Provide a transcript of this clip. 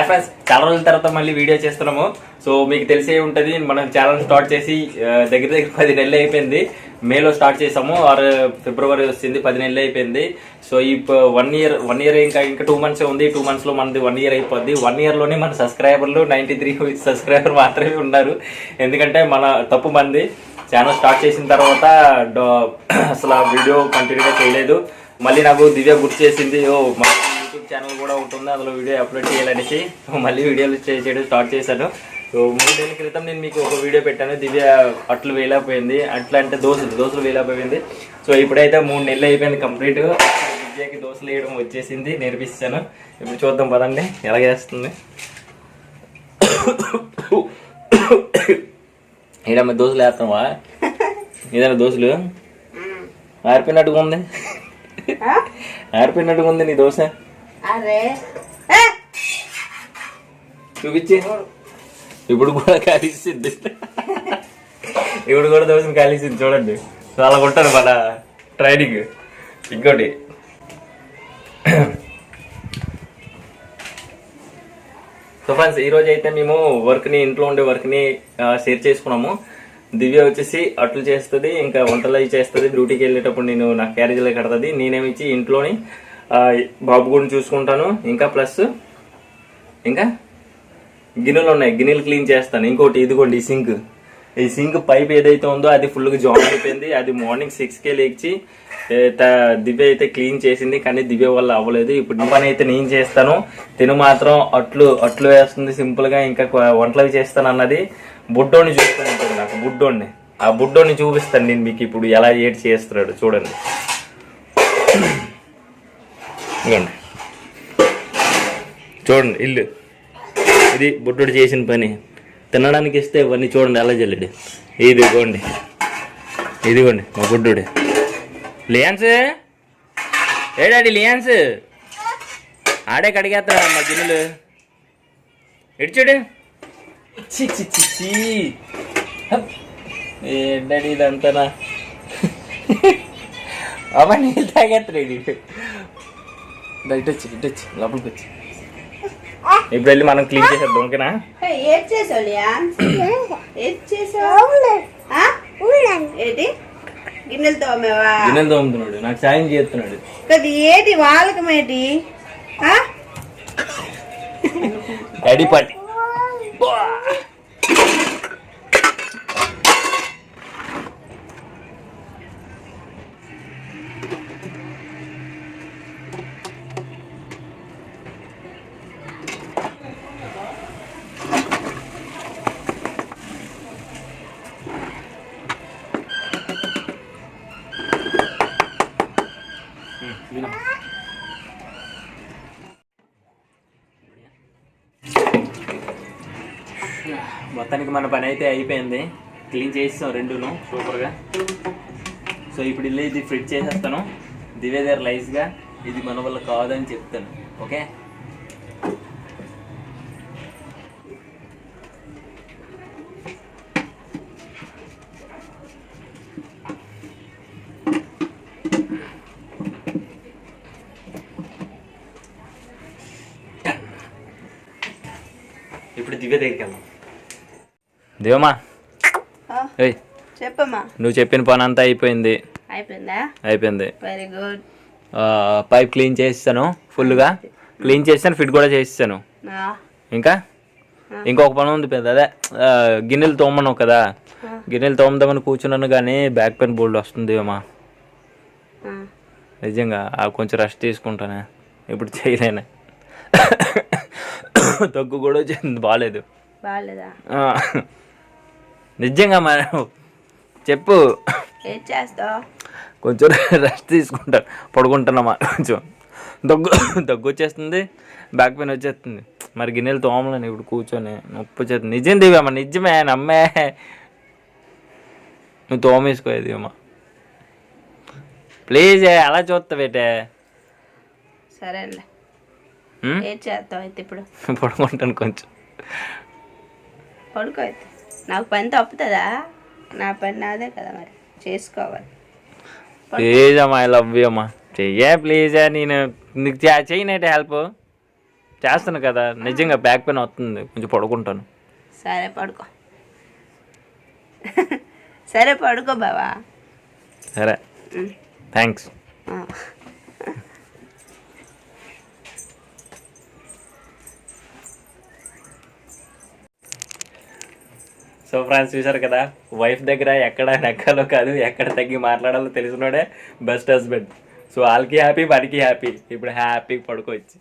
Friends, చాలా రోజుల తర్వాత మళ్ళీ వీడియో చేస్తున్నాము. సో మీకు తెలిసే ఉంటుంది, మనం ఛానల్ స్టార్ట్ చేసి దగ్గర 10 నెలలు అయిపోయింది. మేలో స్టార్ట్ చేసాము, ఆర్ ఫిబ్రవరి వచ్చింది, 10 నెలలు అయిపోయింది. సో ఈ 1 ఇయర్ ఇంకా 2 months ఉంది. 2 months లో మనది 1 year అయిపోద్ది. 1 year లోనే మన సబ్స్క్రైబర్లు 93 సబ్స్క్రైబర్ మాత్రమే ఉన్నారు. ఎందుకంటే మన తప్పు మంది ఛానల్ స్టార్ట్ చేసిన తర్వాత అసలు ఆ వీడియో కంటిన్యూగా చేయలేదు. మళ్ళీ నాకు దివ్య గుర్తు చేసింది, మా యూట్యూబ్ ఛానల్ కూడా ఉంటుంది, అందులో వీడియో అప్లోడ్ చేయాలనేసి మళ్ళీ వీడియోలు చేయడం స్టార్ట్ చేశాను. సో 3 నెలల క్రితం నేను మీకు ఒక వీడియో పెట్టాను, దివ్య అట్లు వేయలేకపోయింది. అట్లా అంటే దోశలు వేయలేకపోయింది. సో ఇప్పుడైతే 3 నెలలు అయిపోయింది కంప్లీట్. దివ్యకి దోశలు వేయడం వచ్చేసింది, నేర్పిస్తాను. ఇప్పుడు చూద్దాం పదండి ఎలా చేస్తుంది. ఏడమ్మ దోశలు వేస్తావా? ఏదైనా దోశలు ఆరిపోయినట్టుగా ఉంది, ఆరిపోయినట్టుగా ఉంది నీ దోశ. చూపించి ఇప్పుడు కూడా కాలిసింది, ఇప్పుడు కూడా దోశను కాలిసింది చూడండి. చాలా కొట్టారు మన ట్రైనింగ్. ఇంకోటి సో ఫ్రెండ్స్, ఈరోజు అయితే మేము ఇంట్లో ఉండే వర్క్ని షేర్ చేసుకున్నాము. దివ్య వచ్చేసి అట్లు చేస్తుంది, ఇంకా వంటలు అవి చేస్తుంది. డ్యూటీకి వెళ్ళేటప్పుడు నేను నా క్యారేజీలో కడుతుంది. నేనేమిచ్చి ఇంట్లోని బాబు కూడా చూసుకుంటాను. ఇంకా ప్లస్ ఇంకా గిన్నెలు ఉన్నాయి, గిన్నెలు క్లీన్ చేస్తాను. ఇంకోటి ఇదిగోండి ఈ సింక్ పైప్ ఏదైతే ఉందో అది ఫుల్గా జాయిన్ అయిపోయింది. అది మార్నింగ్ 6కే లేచి దివ్య అయితే క్లీన్ చేసింది, కానీ దివ్య వల్ల అవ్వలేదు. ఇప్పుడు పని అయితే నేను చేస్తాను, తిను మాత్రం అట్లు వేస్తుంది సింపుల్ గా. ఇంకా వంటలు చేస్తాను అన్నది బుడ్డోని చూస్తూ ఉంటుంది నాకు. ఆ బుడ్డోని చూపిస్తాను నేను మీకు ఇప్పుడు ఎలా ఏడ్ చేస్తున్నాడు చూడండి. చూడండి ఇల్లు, ఇది బుడ్డోడు చేసిన పని. తినడానికి ఇస్తే ఇవన్నీ చూడండి ఎలా జల్లుడు. ఇదిగోండి మా బుడ్డోడు. లియాన్స్ ఏడాడి, లియాన్స్ ఆడే కడిగేస్తా మా గిన్నెలు. ఇడ్చుడు ఏంటండి ఇదంతా. అమ్మ నీళ్ళు తాగేస్తాడు. ఇటొచ్చి లోపలికి వచ్చి ఇప్పుడు వెళ్ళి మనం క్లీన్ చేసేద్దాం. ఓకేనా? గిన్నెలు తోముతున్నాడు, నాకు సాయం చేస్తున్నాడు. ఏటి వాళ్ళకమేటి గడిపట్టి మొత్తానికి మన పని అయితే అయిపోయింది. క్లీన్ చేస్తాం రెండును సూపర్గా. సో ఇప్పుడు ఇది ఫ్రిడ్జ్ చేసేస్తాను. దివ్య దగ్గర లైస్గా ఇది మన వల్ల కాదని చెప్తాను. ఓకే, ఇప్పుడు దివ్య దగ్గరికి వెళ్దాం. దివ్యమ్మా, చెప్పమ్మా. నువ్వు చెప్పిన పని అంతా అయిపోయింది. అయిపోయింది. Very good. పైప్ క్లీన్ చేస్తాను, ఫుల్గా క్లీన్ చేస్తాను, ఫిట్ కూడా చేస్తాను. ఇంకా ఇంకొక పని ఉంది పెద్ద, అదే గిన్నెలు తోమన్నావు కదా, గిన్నెలు తోమదామని కూర్చున్నాను కానీ బ్యాక్ పెయిన్ బోల్డ్ వస్తుంది అమ్మా. నిజంగా కొంచెం రెస్ట్ తీసుకుంటానే, ఇప్పుడు చేయలేను. తగ్గు కూడా వచ్చింది, బాగాలేదు. నిజంగా మరి చెప్పు. కొంచెం రెస్ట్ తీసుకుంటాను, పడుకుంటున్నామా. కొంచెం దగ్గు వచ్చేస్తుంది, బ్యాక్ పెయిన్ వచ్చేస్తుంది. మరి గిన్నెలు తోమలేను ఇప్పుడు కూర్చొని, నొప్పి వచ్చేస్తుంది. నిజం దివ్యమ్మ, నిజమే, నమ్మే. నువ్వు తోమేసుకోయేది అమ్మా ప్లీజ్. అలా చూస్తావేటే. సరేలే, ఇప్పుడు పడుకుంటాను. కొంచెం పడుకో అయితే. నాకు పని తప్పుతుందా? నా పని నాదే కదా, మరి చేసుకోవాలి. ప్లీజ్ అమ్మా, ఐ లవ్ యూ అమ్మా. చెయ్యే ప్లీజ్. నేను నీకు చేయనైతే హెల్ప్ చేస్తాను కదా, నిజంగా బ్యాక్ పెయిన్ వస్తుంది, కొంచెం పడుకుంటాను. సరే పడుకో. సరే పడుకో బావా. సరే, థ్యాంక్స్. సో ఫ్రెండ్స్, చూసారు కదా, వైఫ్ దగ్గర ఎక్కడ నెక్కాలో కాదు, ఎక్కడ తగ్గి మాట్లాడాలో తెలిసినోడే బెస్ట్ హస్బెండ్. సో వాళ్ళకి హ్యాపీ, వాడికి హ్యాపీ. ఇప్పుడు హ్యాపీ పడుకోవచ్చు.